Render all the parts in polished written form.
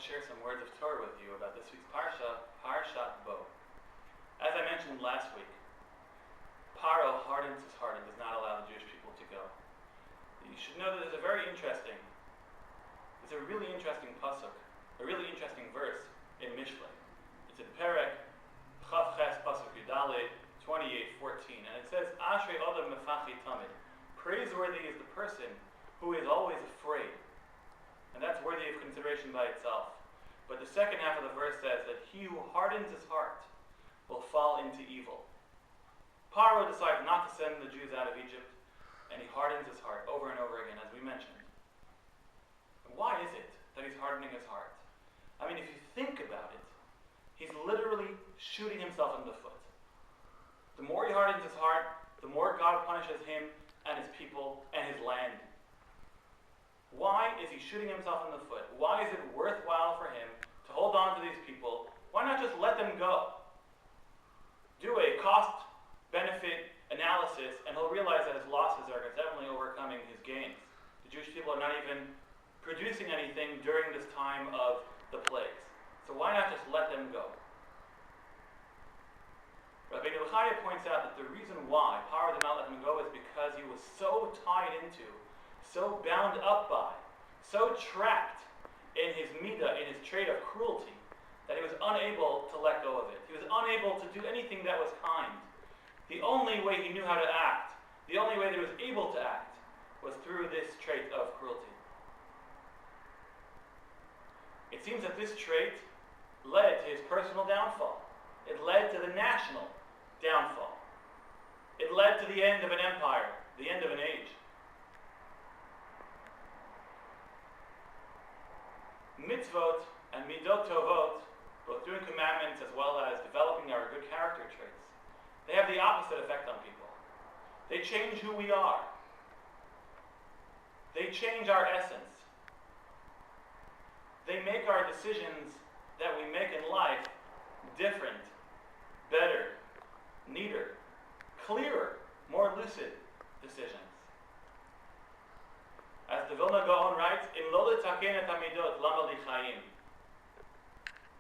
share some words of Torah with you about this week's Parsha, Parshat Bo. As I mentioned last week, Paro hardens his heart and does not allow the Jewish people to go. You should know that there's a really interesting pasuk, a really interesting verse in Mishlei. It's in Perek Chav Ches pasuk Yudaled 28:14, and it says, "Ashrei Adam mefachi tamid." Praiseworthy is the person who is always afraid, and that's worthy of consideration by itself. But the second half of the verse says that he who hardens his heart will fall into evil. Paro decides not to send the Jews out of Egypt, and he hardens his heart over and over again, as we mentioned. Why is it that he's hardening his heart? I mean, if you think about it, he's literally shooting himself in the foot. The more he hardens his heart, the more God punishes him and his people and his land. Why is he shooting himself in the foot? Why is it worthwhile for him to hold on to these people? Why not just let them go? Do a cost-benefit analysis, and he'll realize that his losses are definitely overcoming his gains. The Jewish people are not even producing anything during this time of the plagues. So why not just let them go? Rabbi Yochanan points out that the reason why Paro did not let him go is because he was so tied into, so bound up by, so trapped in his midah, in his trait of cruelty, that he was unable to let go of it. He was unable to do anything that was kind. The only way he knew how to act, the only way that he was able to act, was through this trait of cruelty. It seems that this trait led to his personal downfall. It led to the national downfall. It led to the end of an empire, the end of an age. Mitzvot and midot tovot, both doing commandments as well as developing our good character traits, they have the opposite effect on people. They change who we are. They change our essence. They make our decisions that we make in life different, better, neater, clearer, more lucid decisions. As the Vilna Gaon writes, "Im lo letaken et hamidot, lama li chaim."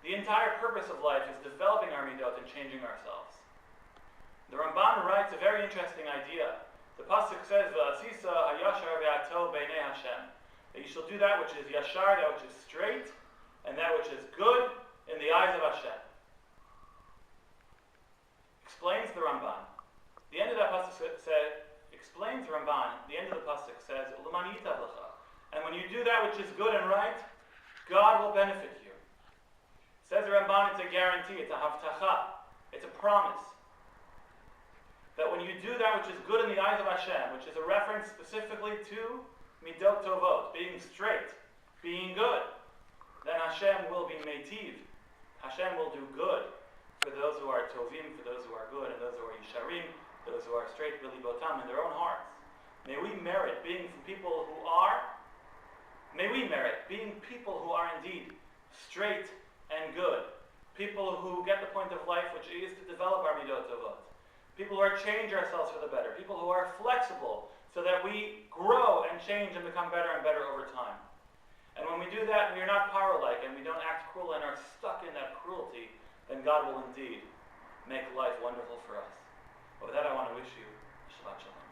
The entire purpose of life is developing our midot and changing ourselves. The Ramban writes a very interesting idea. The pasuk says, "V'asisa hayashar ve'atov b'nei Hashem," that you shall do that which is yashar, that which is straight, and that which is good in the eyes of Hashem. Explains the Ramban. The end of that pasuk explains the Ramban. The end of the pasuk says, "U'leman yitav lecha," and when you do that which is good and right, God will benefit you. Says the Ramban, it's a guarantee, it's a havtacha, it's a promise. That when you do that which is good in the eyes of Hashem, which is a reference specifically to midot tovot, being straight, being good, then Hashem will be meitiv. Hashem will do good for those who are tovim, for those who are good, and those who are yisharim, those who are straight b'libotam, in their own hearts. May we merit being people who are indeed straight and good. People who get the point of life which is to develop our midot tovot. People who are change ourselves for the better. People who are flexible so that we grow and change and become better and better over time. And when we do that, and we are not Paro-like, and we don't act cruel and are stuck in that cruelty, then God will indeed make life wonderful for us. But with that, I want to wish you Shabbat Shalom.